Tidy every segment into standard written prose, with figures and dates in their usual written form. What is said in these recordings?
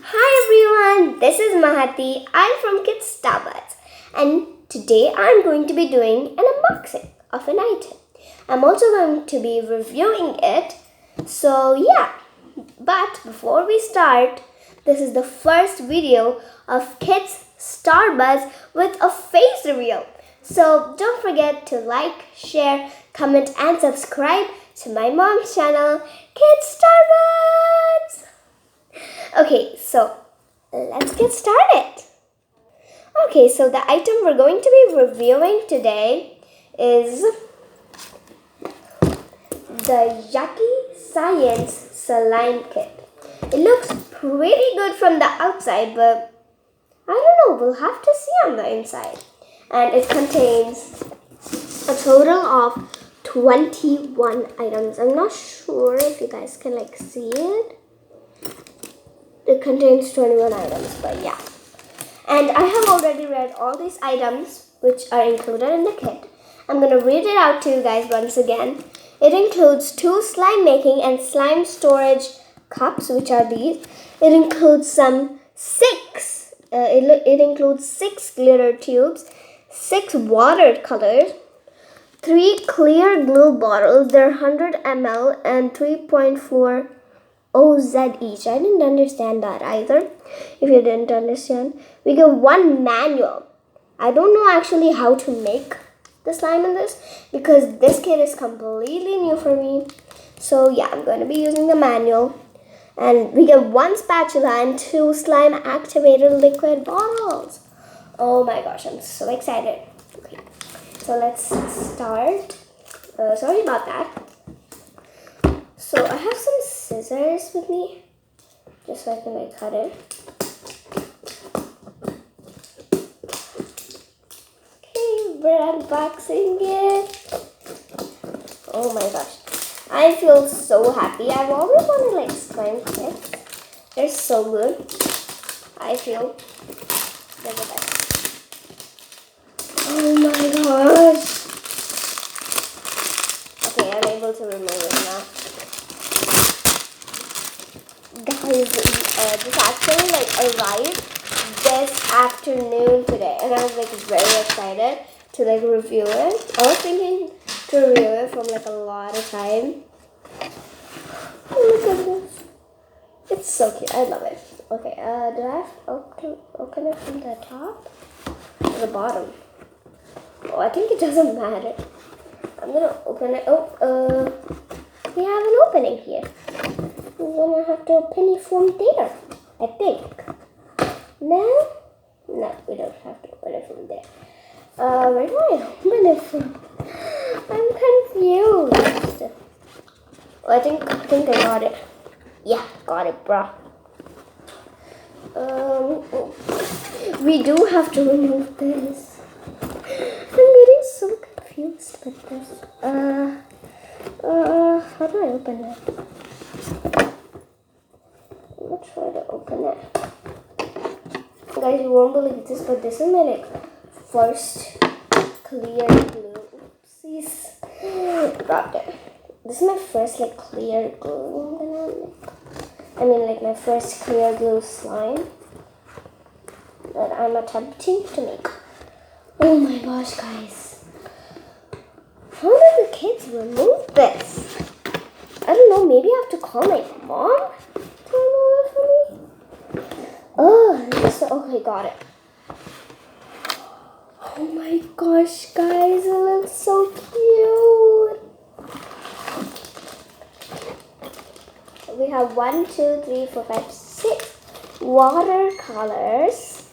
Hi everyone, this is Mahati. I'm from Kids Starbucks and today I'm going to be doing an unboxing of an item. I'm also going to be reviewing it. So yeah, but before we start, this is the first video of Kids Starbucks with a face reveal. So don't forget to like, share, comment and subscribe to my mom's channel, Kids Starbucks. Okay, so let's get started. Okay, so the item we're going to be reviewing today is the Yucky Science Slime Kit. It looks pretty good from the outside, but I don't know, we'll have to see on the inside. And it contains a total of 21 items. I'm not sure if you guys can see it. It contains 21 items, but yeah. And I have already read all these items which are included in the kit. I'm going to read it out to you guys once again. It includes 2 slime making and slime storage cups, which are these. It includes it includes 6 glitter tubes, 6 watercolors, 3 clear glue bottles. They're 100 ml and 3.4 OZ each. I didn't understand that either. If you didn't understand, we get 1 manual. I don't know actually how to make the slime in this because this kit is completely new for me. So yeah, I'm going to be using the manual. And we get 1 spatula and 2 slime activated liquid bottles. Oh my gosh, I'm so excited. Okay, so let's start. Sorry about that. So I have some scissors with me, just so I can cut it. Okay, we're unboxing it. Oh my gosh, I feel so happy. I've always wanted slime kits. They're so good. I feel they're the best. Oh my gosh. Okay, I'm able to remove it now. Guys, this actually arrived this afternoon today, and I was very excited to review it. I was thinking to review it from a lot of time. Oh my goodness, it's so cute. I love it. Okay, do I have to open it from the top or the bottom? Oh, I think it doesn't matter. I'm gonna open it. We have an opening here. We're gonna have to open it from there, I think. No, we don't have to open it from there. Where do I open it from? I'm confused. Oh, I think I got it. Yeah, got it, bro. We do have to remove this. I'm getting so confused with this. How do I open it? I'm gonna try to open it. Guys, you won't believe this, but this is my first clear glue. Oopsies. Dropped it. This is my first clear glue my first clear glue slime that I'm attempting to make. Oh my gosh, guys. How do the kids remove this? I don't know, maybe I have to call my mom to remove it for me. Oh, okay, got it. Oh my gosh, guys, it looks so cute. We have 1, 2, 3, 4, 5, 6 watercolors,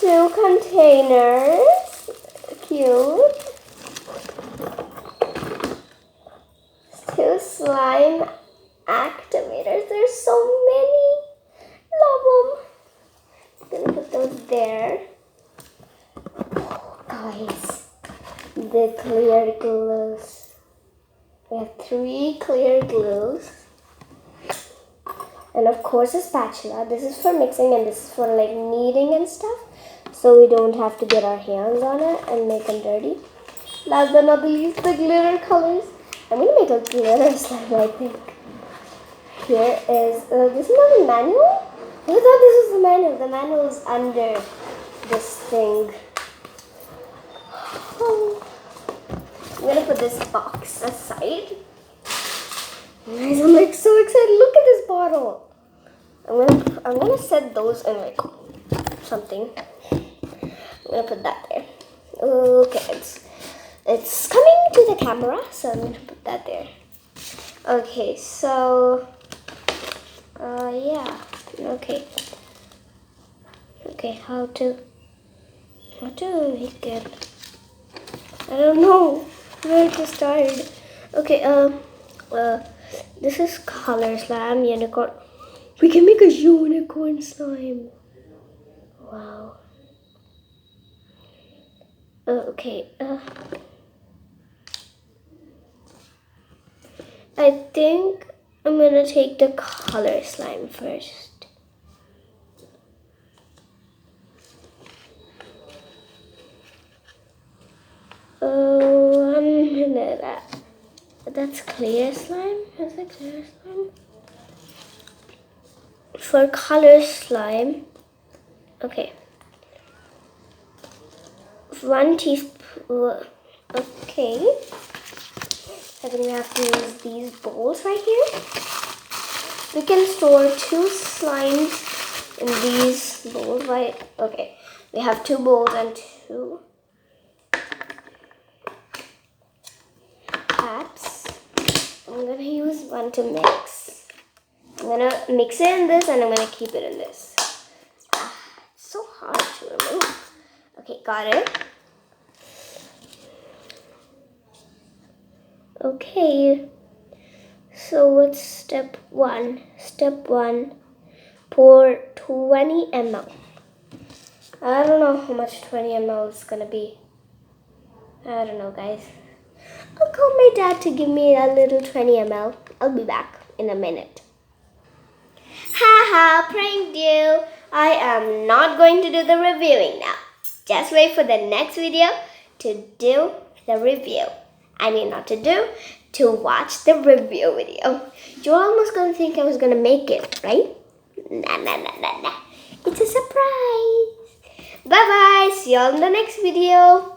2 containers, cute, 2 slime activators. There's so many. Love them. I'm gonna put those there. Oh, guys, the clear glues. We have 3 clear glues. And of course a spatula. This is for mixing and this is for kneading and stuff. So we don't have to get our hands on it and make them dirty. Last but not least, the glitter colors. I'm going to make a glitter slime, I think. here is, this is not a manual? I thought this was the manual. The manual is under this thing. Oh. I'm gonna put this box aside. Guys, I'm like so excited. Look at this bottle. I'm gonna set those in like something. I'm gonna put that there. Okay, it's coming to the camera, so I'm gonna put that there. Okay, so yeah. Okay, how to make it? I don't know where to start. Okay, this is color slime unicorn. We can make a unicorn slime. Wow. Okay. I think I'm gonna take the color slime first. Oh, 1 minute. That's clear slime? Is it clear slime? For color slime, okay. 1 teaspoon. Okay. I think we have to use these bowls right here. We can store 2 slimes in these bowls, right? Okay. We have 2 bowls and 2 taps. I'm gonna use one to mix. I'm gonna mix it in this and I'm gonna keep it in this. It's so hard to remove. Okay, got it. Okay, so what's step 1? Step 1, pour 20 ml. I don't know how much 20 ml is gonna be. I don't know, guys. I'll call my dad to give me a little 20 ml. I'll be back in a minute. Haha, pranked you. I am not going to do the reviewing now. Just wait for the next video to do the review. I mean, not to do, to watch the review video. You're almost gonna think I was gonna make it, right? Nah. It's a surprise. Bye-bye. See you all in the next video.